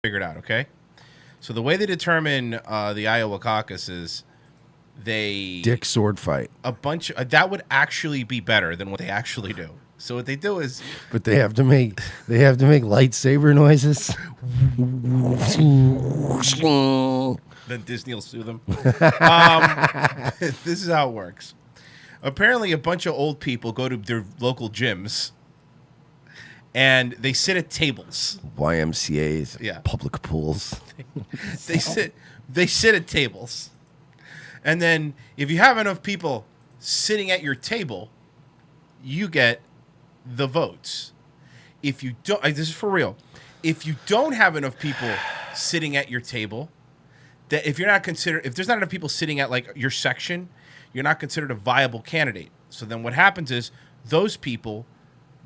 figured out, okay? So the way they determine the Iowa caucus is they dick sword fight. A bunch that would actually be better than what they actually do. So what they do is, but they have to make lightsaber noises. Then Disney will sue them. This is how it works. Apparently, a bunch of old people go to their local gyms, and they sit at tables. YMCA's, yeah, public pools. They sit at tables, and then if you have enough people sitting at your table, you get the votes. If you don't, this is for real. If you don't have enough people sitting at your table, that if there's not enough people sitting at like your section, you're not considered a viable candidate. So then what happens is those people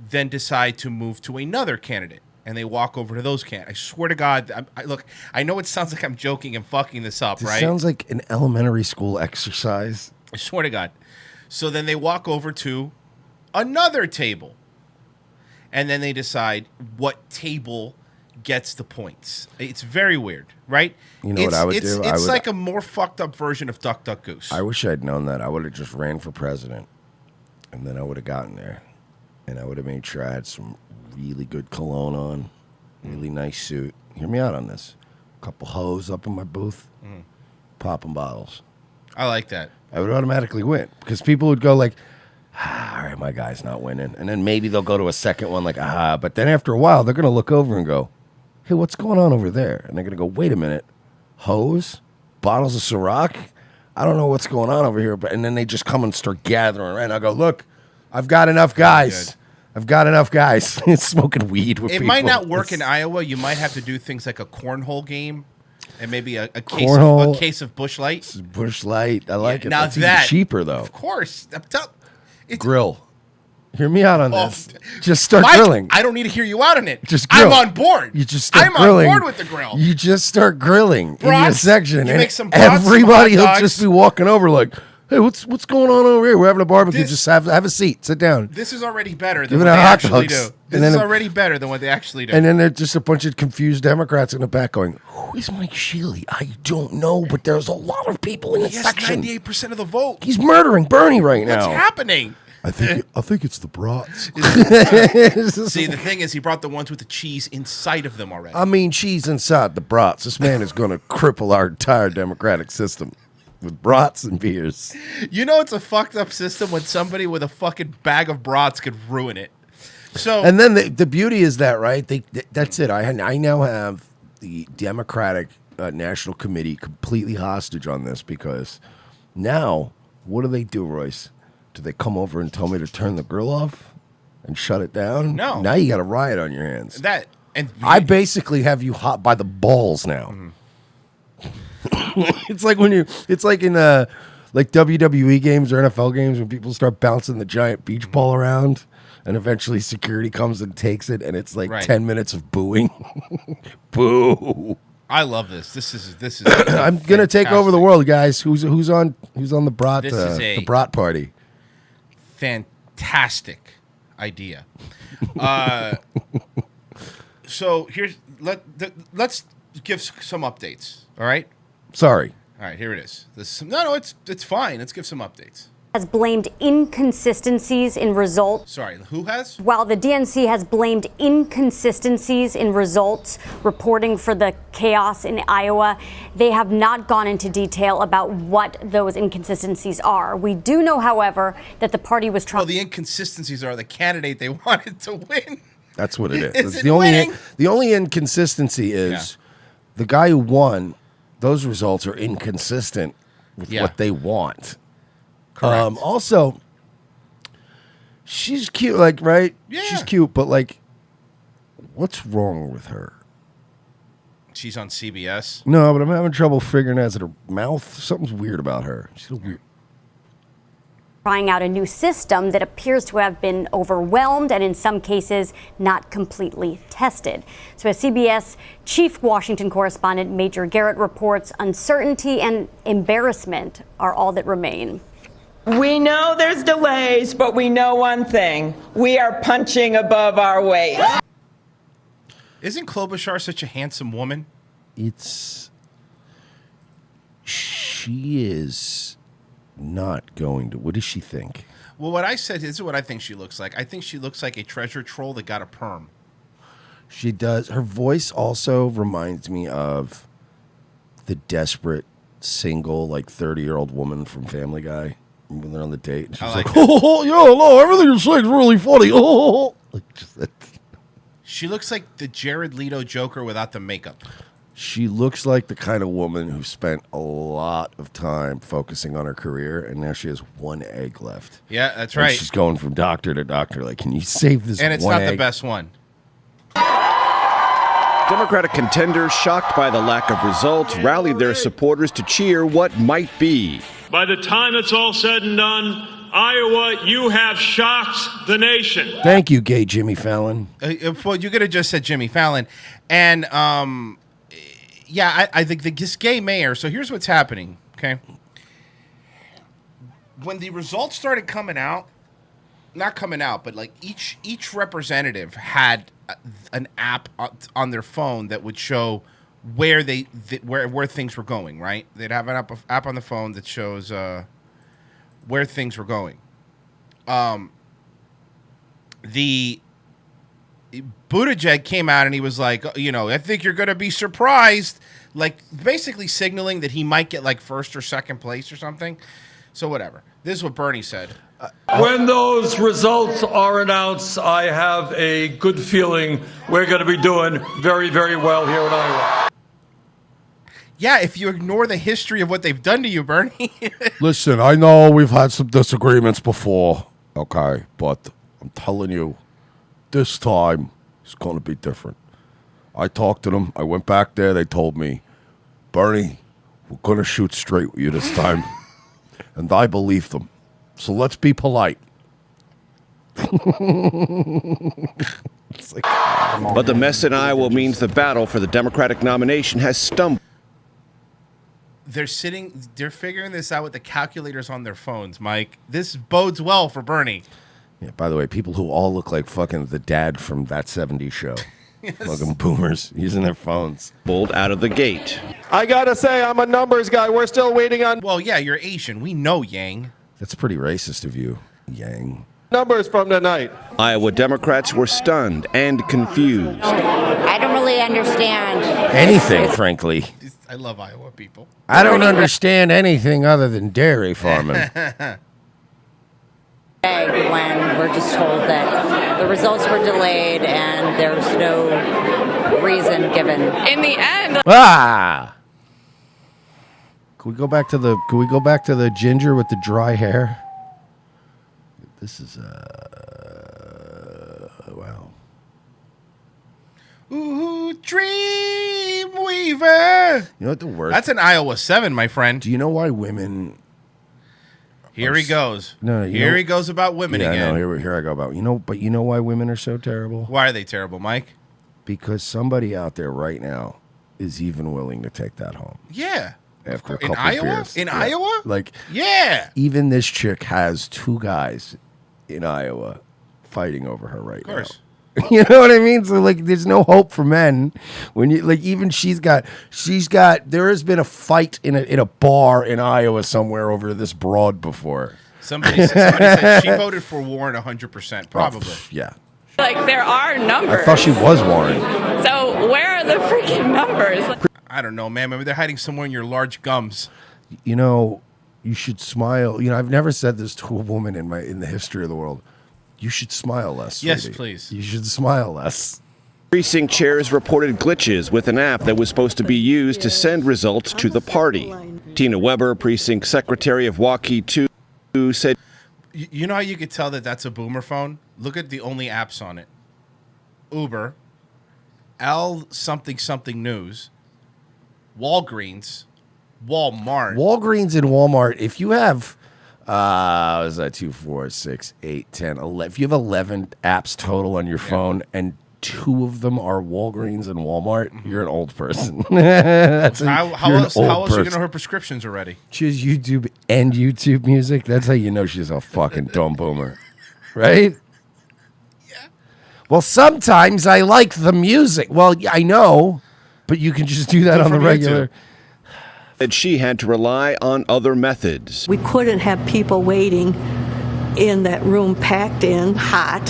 then decide to move to another candidate, and they walk over to those candidates. I swear to God, look, I know it sounds like I'm joking and fucking this up, right? It sounds like an elementary school exercise. I swear to God. So then they walk over to another table, and then they decide what table gets the points. It's very weird, right? You know what I would do? It's like a more fucked up version of Duck, Duck, Goose. I wish I'd known that. I would have just ran for president, and then I would have gotten there, and I would have made sure I had some really good cologne on, really nice suit. Hear me out on this. A couple hoes up in my booth, popping bottles. I like that. I would automatically win because people would go like, all right, my guy's not winning. And then maybe they'll go to a second one like, but then after a while, they're going to look over and go, hey, what's going on over there? And they're going to go, wait a minute, hose, bottles of Ciroc? I don't know what's going on over here. And then they just come and start gathering, right? And I go, look, I've got enough guys. I've got enough guys. It's smoking weed with people. It might not work in Iowa. You might have to do things like a cornhole game and maybe a case of Busch Light. Busch Light. I like it. Now that's even cheaper, though. Of course. Grill. Hear me out on this. Just start grilling. I don't need to hear you out on it. Just grill. I'm on board. You just start grilling. I'm on board with the grill. You just start grilling in your section. You and make some brats, everybody will just be walking over like, hey, what's going on over here? We're having a barbecue. Just have a seat. Sit down. This is already better than what they actually do. This is already better than what they actually do. And then there's just a bunch of confused Democrats in the back going, who is Mike Shealy? I don't know, but there's a lot of people in the section. 98% of the vote. He's murdering Bernie right now. What's happening? I think it's the brats. See, the thing is, he brought the ones with the cheese inside of them already. I mean, cheese inside the brats. This man is going to cripple our entire democratic system with brats and beers. You know, it's a fucked up system when somebody with a fucking bag of brats could ruin it. So, and then the beauty is that, right? That's it. I now have the Democratic National Committee completely hostage on this because now, what do, Royce? Do they come over and tell me to turn the grill off and shut it down? No. Now you got a riot on your hands. I basically have you hot by the balls now. Mm-hmm. It's like in like WWE games or NFL games when people start bouncing the giant beach ball around and eventually security comes and takes it and it's like 10 minutes of booing. Boo. I love this. This is. I'm gonna take over the world, guys. Who's on the brat the brat party? Fantastic idea. So let's give some updates. All right. Sorry. All right. Here it is. It's fine. Let's give some updates. Has blamed inconsistencies in results. Sorry, who has? While the DNC has blamed inconsistencies in results reporting for the chaos in Iowa, they have not gone into detail about what those inconsistencies are. We do know, however, that the party was trying. Well, the inconsistencies are the candidate they wanted to win. That's what it is. The only inconsistency is the guy who won. Those results are inconsistent with what they want. Correct. Also, she's cute, like, right? Yeah. She's cute, but, like, what's wrong with her? She's on CBS. No, but I'm having trouble figuring out, is it her mouth? Something's weird about her. She's weird. Trying out a new system that appears to have been overwhelmed and in some cases not completely tested. So as CBS chief Washington correspondent Major Garrett reports, uncertainty and embarrassment are all that remain. We know there's delays, but we know one thing. We are punching above our weight. Isn't Klobuchar such a handsome woman? She is not going to. What does she think? Well, what I said, this is what I think she looks like. I think she looks like a treasure troll that got a perm. She does. Her voice also reminds me of the desperate, single, like 30-year-old woman from Family Guy when they're on the date. And she's I like that. oh, yeah, no, everything you say is really funny. Oh, like just that. She looks like the Jared Leto Joker without the makeup. She looks like the kind of woman who spent a lot of time focusing on her career, and now she has one egg left. Yeah, that's And right. she's going from doctor to doctor. Like, can you save this? And it's one not the egg? best one. Democratic contenders, shocked by the lack of results, rallied their supporters to cheer what might be. By the time it's all said and done, Iowa, you have shocked the nation. Thank you, gay Jimmy Fallon. Well, you could have just said Jimmy Fallon. And, yeah, I think this gay mayor. So here's what's happening, okay? When the results started coming out, not coming out, but like each representative had an app on their phone that would show where where things were going. Right? They'd have an app on the phone that shows where things were going. The Buttigieg came out and he was like, I think you're going to be surprised, like basically signaling that he might get like first or second place or something. So whatever. This is what Bernie said. When those results are announced, I have a good feeling we're going to be doing very, very well here in Iowa. Yeah, if you ignore the history of what they've done to you, Bernie. Listen, I know we've had some disagreements before, okay, but I'm telling you, this time it's going to be different. I talked to them. I went back there. They told me, Bernie, we're going to shoot straight with you this time. And I believed them. So let's be polite. But the mess in Iowa means the battle for the Democratic nomination has stumbled. They're figuring this out with the calculators on their phones, Mike. This bodes well for Bernie. Yeah, by the way, people who all look like fucking the dad from That 70s Show. Yes. Fucking boomers using their phones. Bold out of the gate. I gotta say, I'm a numbers guy. We're still waiting on Well, yeah, you're Asian. We know, Yang. That's pretty racist of you, Yang. numbers from tonight. Iowa Democrats were stunned and confused. I don't really understand anything, frankly. I love Iowa people. I don't understand anything other than dairy farming. When we're just told that the results were delayed and there's no reason given. In the end, Can we go back to the ginger with the dry hair? This is wow. Ooh, Dreamweaver. You know what the worst? That's an Iowa 7, my friend. Do you know why women? Here he goes. No, here he goes about women again. Yeah, no, here I go about. But you know why women are so terrible? Why are they terrible, Mike? Because somebody out there right now is even willing to take that home. Yeah. After a In couple Iowa? beers. In Iowa? Like, yeah. Even this chick has two guys in Iowa fighting over her right now. Of course. You know what I mean? So like, there's no hope for men when you like. Even she's got. There has been a fight in a bar in Iowa somewhere over this broad before. Somebody said she voted for Warren 100%, probably. Yeah. Like, there are numbers. I thought she was Warren. So where are the freaking numbers? I don't know, man. Maybe they're hiding somewhere in your large gums. You know, you should smile. You know, I've never said this to a woman in the history of the world. You should smile less. Yes, sweetie. please. You should smile less. Precinct chairs reported glitches with an app that was supposed to be used to send results to the party. Tina Weber, precinct secretary of Waukee 2, said, You know how you could tell that that's a boomer phone? Look at the only apps on it. Uber, L something something news, Walgreens, Walmart. Walgreens and Walmart, if you have, is that 2, 4, 6, 8, 10, 11? If you have 11 apps total on your phone and 2 of them are Walgreens and Walmart, you're an old person. How else are you going to know her prescriptions already? She has YouTube and YouTube Music. That's how you know she's a fucking dumb boomer. Right? Yeah. Well, sometimes I like the music. Well, yeah, I know, but you can just do that on the regular. And she had to rely on other methods. We couldn't have people waiting in that room packed in hot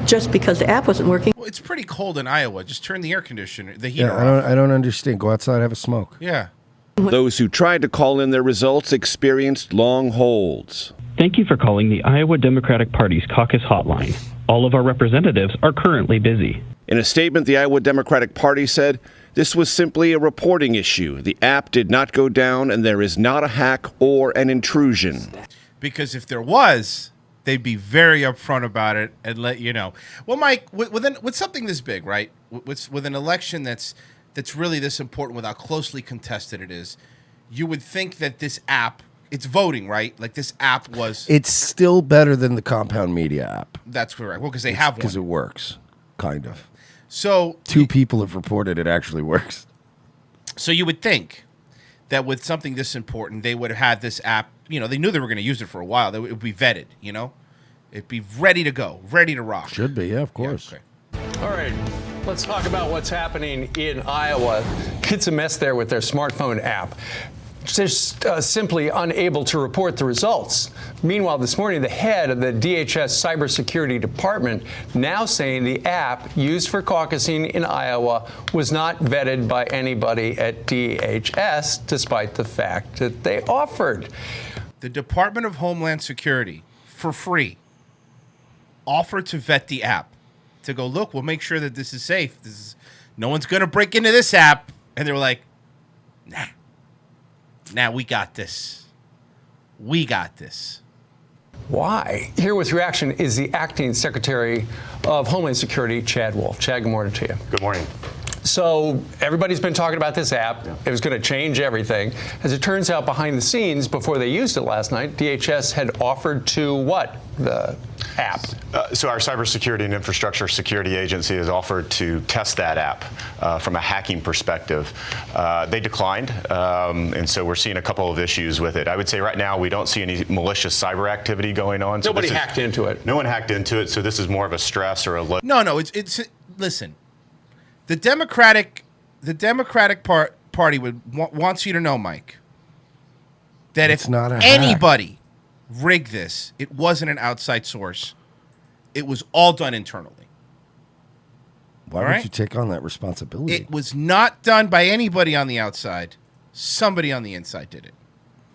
just because the app wasn't working. Well, it's pretty cold in Iowa. Just turn the air conditioner, the heater Yeah, off. I don't understand. Go outside, have a smoke. Yeah. Those who tried to call in their results experienced long holds. Thank you for calling the Iowa Democratic Party's caucus hotline. All of our representatives are currently busy. In a statement, the Iowa Democratic Party said this was simply a reporting issue. The app did not go down, and there is not a hack or an intrusion. Because if there was, they'd be very upfront about it and let you know. Well, Mike, with something this big, right? With an election that's really this important, with how closely contested it is, you would think that this app, it's voting, right? Like this app was. It's still better than the Compound Media app. That's correct. Well, because they have one. Because it works, kind of. So 2 people have reported it actually works. So you would think that with something this important, they would have had this app. You know, they knew they were going to use it for a while. It would be vetted. You know, it'd be ready to go, ready to rock. Should be, yeah, of course. Yeah, okay. All right, let's talk about what's happening in Iowa. It's a mess there with their smartphone app. They're simply unable to report the results. Meanwhile, this morning, the head of the DHS cybersecurity department now saying the app used for caucusing in Iowa was not vetted by anybody at DHS, despite the fact that they offered. The Department of Homeland Security, for free, offered to vet the app, to go, look, we'll make sure that this is safe. No one's going to break into this app. And they were like, nah, we got this. We got this. Why? Here with reaction is the acting Secretary of Homeland Security, Chad Wolf. Chad, good morning to you. Good morning. So everybody's been talking about this app. It was going to change everything. As it turns out, behind the scenes, before they used it last night, DHS had offered to what? The app. So our Cybersecurity and Infrastructure Security Agency has offered to test that app from a hacking perspective. They declined, and so we're seeing a couple of issues with it. I would say right now we don't see any malicious cyber activity going on. Nobody hacked into it. No one hacked into it, so this is more of a stress or a load. No, it's listen. The Democratic Party wants you to know, Mike, that It's if not a hack. anybody rigged this, it wasn't an outside source. It was all done internally. Why would you take on that responsibility? It was not done by anybody on the outside. Somebody on the inside did it.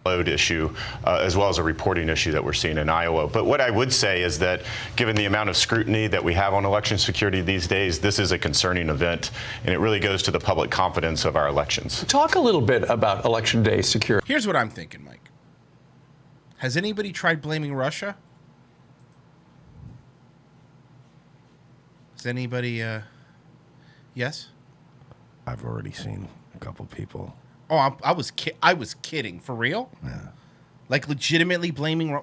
Load issue, as well as a reporting issue that we're seeing in Iowa. But what I would say is that given the amount of scrutiny that we have on election security these days, this is a concerning event, and it really goes to the public confidence of our elections. Talk a little bit about Election Day security. Here's what I'm thinking, Mike. Has anybody tried blaming Russia? Has anybody, yes? I've already seen a couple people. Oh, I was kidding. For real? Yeah. Like legitimately blaming.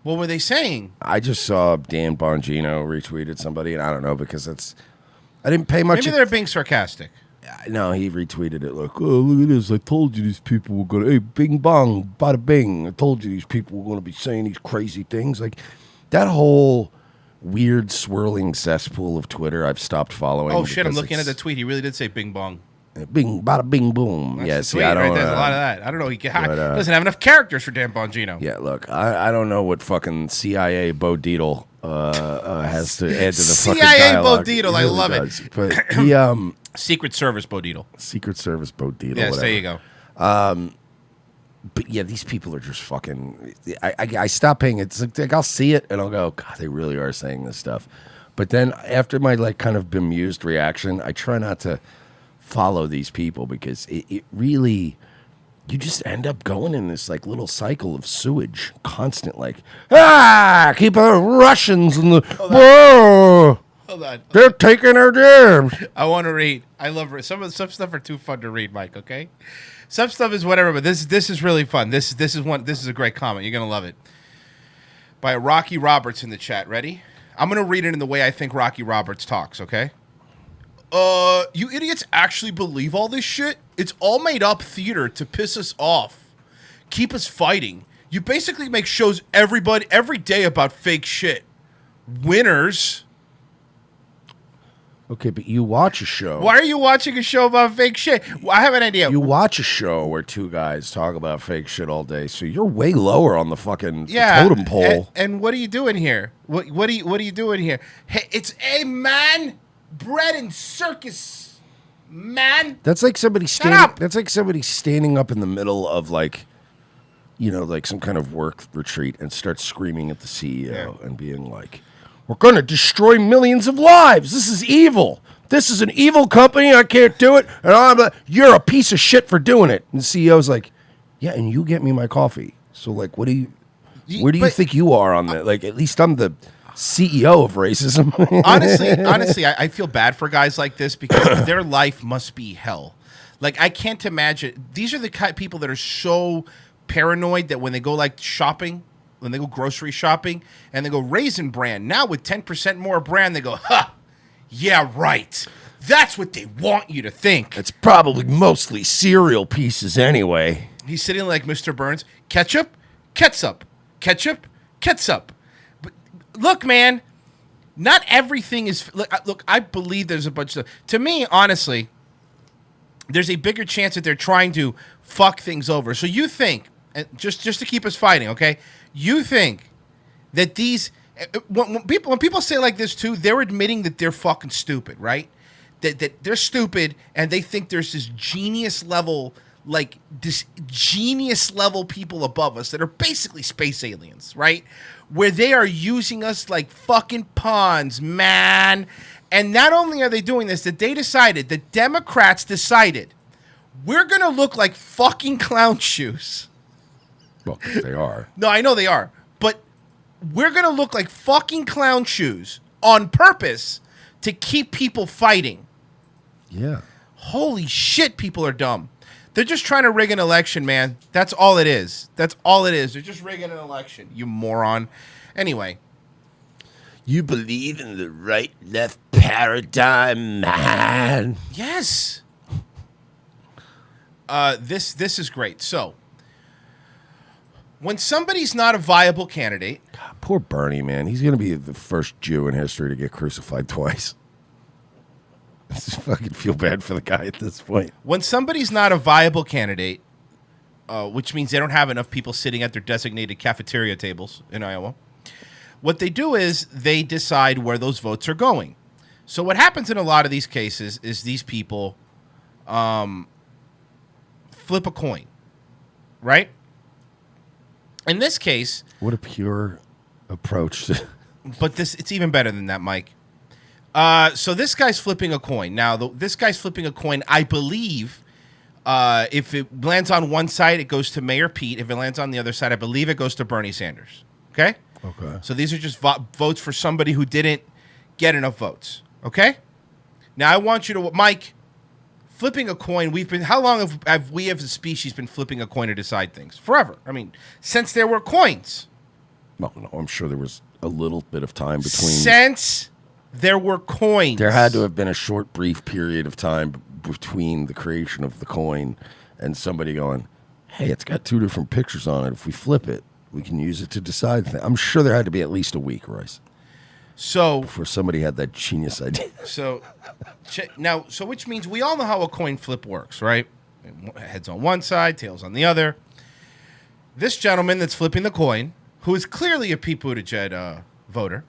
What were they saying? I just saw Dan Bongino retweeted somebody, and I don't know because I didn't pay much. Maybe they're being sarcastic. No, he retweeted it. Like, oh, look at this! I told you these people were gonna. Hey, bing bong, bada bing! I told you these people were gonna be saying these crazy things. Like that whole weird swirling cesspool of Twitter. I've stopped following. Oh shit! I'm looking at the tweet. He really did say bing bong. Bing, bada bing boom. That's Yes, the tweet, yeah, I don't. right? There's a lot of that. I don't know. He but, doesn't have enough characters for Dan Bongino. Yeah, look, I don't know what fucking CIA Bo Dietl has to add to the fucking dialogue. CIA Bo Dietl, I love it. But he Secret Service Bo Dietl. Secret Service Bo Dietl. Yes, whatever. there you go. But yeah, these people are just fucking. I stop paying it. It's like I'll see it and I'll go, God, they really are saying this stuff. But then after my like kind of bemused reaction, I try not to follow these people because it really, you just end up going in this like little cycle of sewage, constant like keep the Russians and the Hold on. They're taking our jobs. I want to read. I love some stuff are too fun to read, Mike. Okay, some stuff is whatever, but this is really fun. This is a great comment. You're gonna love it. By Rocky Roberts in the chat. Ready? I'm gonna read it in the way I think Rocky Roberts talks. Okay. You idiots actually believe all this shit? It's all made up theater to piss us off, keep us fighting. You basically make shows every day about fake shit. Winners. Okay, but you watch a show. Why are you watching a show about fake shit? Well, I have an idea. You watch a show where two guys talk about fake shit all day, so you're way lower on the fucking totem pole. And what are you doing here? What are you doing here? Hey, it's a man, bread and circus, man. That's like somebody Shut standing. up. That's like somebody standing up in the middle of like, like some kind of work retreat and starts screaming at the CEO and being like, "We're going to destroy millions of lives. This is evil. This is an evil company. I can't do it. And you're a piece of shit for doing it." And the CEO's like, "Yeah, and you get me my coffee. So like, where do you think you are on that? Like, at least I'm the CEO of racism." honestly, I feel bad for guys like this because their life must be hell. Like, I can't imagine. These are the kind of people that are so paranoid that when they go like shopping, when they go grocery shopping and they go Raisin Bran, now with 10% more brand, they go, "Ha, yeah, right. That's what they want you to think." It's probably mostly cereal pieces anyway. He's sitting like Mr. Burns. Ketchup, ketchup, ketchup, ketchup. But look, man, not everything is. Look, I believe there's a bunch of. To me, honestly, there's a bigger chance that they're trying to fuck things over. So you think, and just to keep us fighting, okay? You think that these when people say like this too, they're admitting that they're fucking stupid, right? That they're stupid and they think there's this genius level people above us that are basically space aliens, right? Where they are using us like fucking pawns, man. And not only are they doing this, that they decided, the Democrats decided, we're gonna look like fucking clown shoes. Well, they are. No, I know they are. But we're going to look like fucking clown shoes on purpose to keep people fighting. Yeah. Holy shit, people are dumb. They're just trying to rig an election, man. That's all it is. That's all it is. They're just rigging an election, you moron. Anyway. You believe in the right-left paradigm, man. Yes. This is great. So, when somebody's not a viable candidate... God, poor Bernie, man. He's going to be the first Jew in history to get crucified twice. I just fucking feel bad for the guy at this point. When somebody's not a viable candidate, which means they don't have enough people sitting at their designated cafeteria tables in Iowa, what they do is they decide where those votes are going. So what happens in a lot of these cases is these people flip a coin, right? In this case... What a pure approach. But it's even better than that, Mike. So this guy's flipping a coin. Now, this guy's flipping a coin, I believe, if it lands on one side, it goes to Mayor Pete. If it lands on the other side, I believe it goes to Bernie Sanders. Okay? Okay. So these are just votes for somebody who didn't get enough votes. Okay? Now, I want you to... Mike... Flipping a coin, how long have we as a species been flipping a coin to decide things? Forever. I mean, since there were coins. Well, no, I'm sure there was a little bit of time between. Since there were coins. There had to have been a short, brief period of time between the creation of the coin and somebody going, "Hey, it's got two different pictures on it. If we flip it, we can use it to decide things." I'm sure there had to be at least a week, Royce. So before somebody had that genius idea. So which means we all know how a coin flip works, right? Heads on one side, tails on the other. This gentleman that's flipping the coin, who is clearly a Pete Buttigieg voter,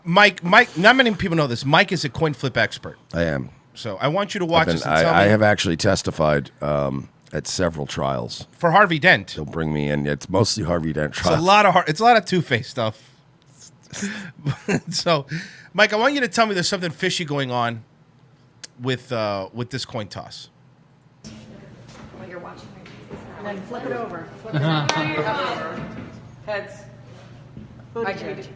Mike, not many people know this. Mike is a coin flip expert. I am. So I want you to watch this and tell me. I have actually testified at several trials for Harvey Dent. They'll bring me in. It's mostly Harvey Dent trials. It's a lot of Two-Face stuff. So, Mike, I want you to tell me there's something fishy going on with this coin toss. While you're watching, and then flip it over. Flip it over. Heads. Buttigieg.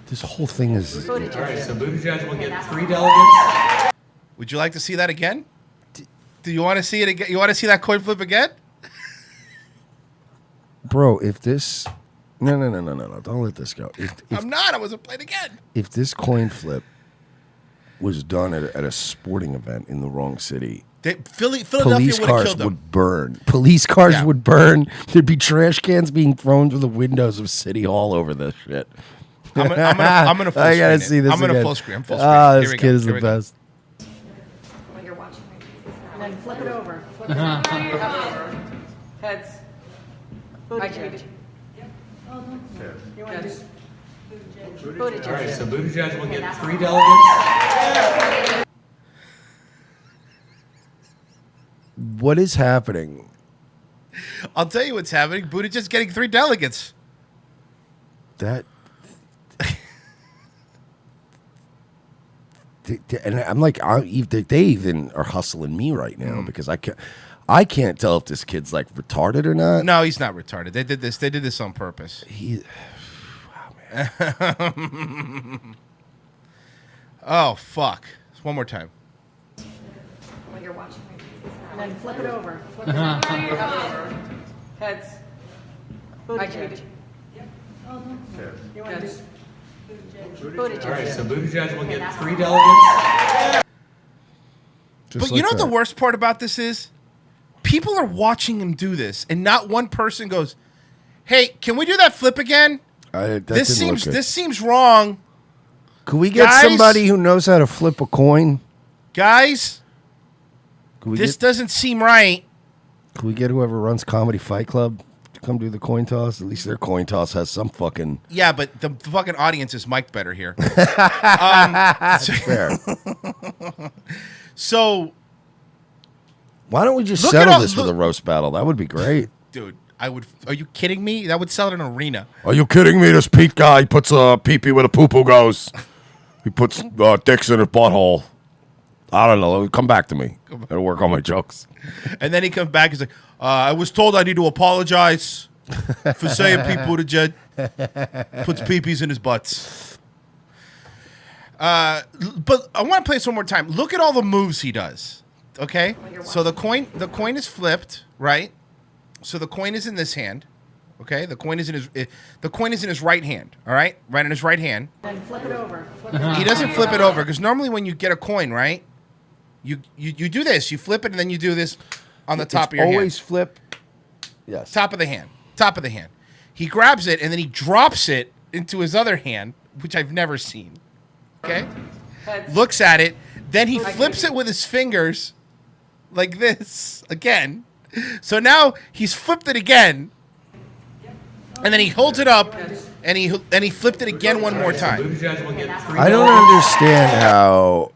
This whole thing is. All right, so Buttigieg will get 3 delegates. Would you like to see that again? Do you want to see it again? You want to see that coin flip again? Bro, if this... No. Don't let this go. I'm not. I wasn't playing again. If this coin flip was done at a sporting event in the wrong city, Philadelphia Police would have cars killed them. would burn. Police cars would burn. There'd be trash cans being thrown through the windows of City Hall over this shit. I'm gonna full I gotta screen see it. this I'm gonna again. full screen. I'm full screen. Ah, Here this we kid go. is Here the we go. best. While you're watching my pieces. And then flip it over. Flip it over. Heads. Buttigieg. You want to do Buttigieg. All right, so Buttigieg will get 3 delegates. What is happening? I'll tell you what's happening. Buttigieg's getting 3 delegates. That. And I'm like, they even are hustling me right now because I can't tell if this kid's like retarded or not. No, he's not retarded. They did this on purpose. Oh fuck! One more time. While you're watching my pieces. And then flip it over. Flip it over. Heads. Buttigieg. You want to do Buttigieg. All right, so Buttigieg will get 3 delegates. But you know what the worst part about this is? People are watching him do this, and not one person goes, "Hey, can we do that flip again? This seems wrong." Could we get somebody who knows how to flip a coin? Guys, this doesn't seem right. Can we get whoever runs Comedy Fight Club to come do the coin toss? At least their coin toss has some fucking... Yeah, but the fucking audience is mic'd better here. Fair. So... Why don't we just settle this with a roast battle? That would be great. Dude, I would... Are you kidding me? That would sell at an arena. Are you kidding me? This Pete guy puts a pee-pee where the poo-poo goes. He puts dicks in his butthole. I don't know. Come back to me. It'll work on my jokes. And then he comes back and he's like, I was told I need to apologize for saying Pete Buttigieg puts pee-pees in his butts. But I want to play this one more time. Look at all the moves he does. Okay? So the coin is flipped, right? So the coin is in this hand. Okay? The coin is in his right hand. All right? Right in his right hand. Then flip it over. He doesn't flip it over because normally when you get a coin, right? You do this. You flip it and then you do this on the top of your hand. Always flip. Yes. Top of the hand. Top of the hand. He grabs it and then he drops it into his other hand, which I've never seen. Okay? Looks at it. Then he flips it with his fingers like this again. So now he's flipped it again. And then he holds it up and he flipped it again one more time. I don't understand how...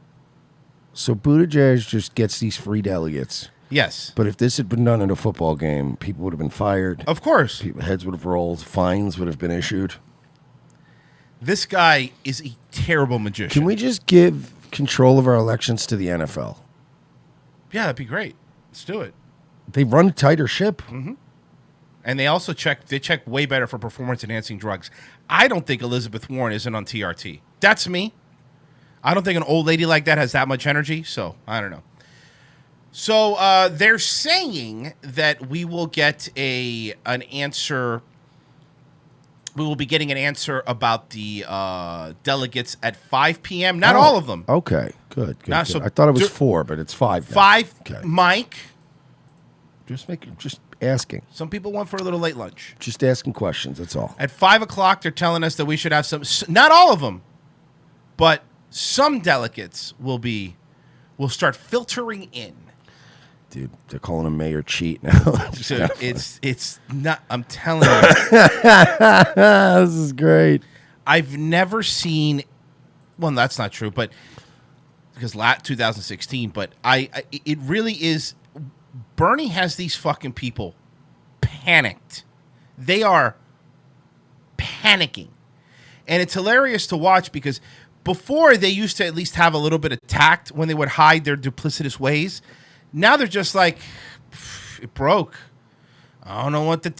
So Buttigieg just gets these free delegates. Yes. But if this had been done in a football game, people would have been fired. Of course. Heads would have rolled. Fines would have been issued. This guy is a terrible magician. Can we just give control of our elections to the NFL? Yeah, that'd be great. Let's do it. They run a tighter ship. Mm-hmm. And they also check way better for performance-enhancing drugs. I don't think Elizabeth Warren isn't on TRT. That's me. I don't think an old lady like that has that much energy, so I don't know. So they're saying that we will get an answer. We will be getting an answer about the delegates at 5 p.m. Not all of them. Okay, good. Now, good. so I thought it was 4, but it's 5 now. 5, Okay. Mike. Just asking. Some people went for a little late lunch. Just asking questions, that's all. At 5 o'clock, they're telling us that we should have some, not all of them, but some delegates will start filtering in. Dude, they're calling him Mayor Cheat now. Dude, it's not, I'm telling you. This is great. I've never seen, well, that's not true, but because 2016, but it really is. Bernie has these fucking people panicked. They are panicking. And it's hilarious to watch because before they used to at least have a little bit of tact when they would hide their duplicitous ways. Now they're just like, it broke. I don't know what to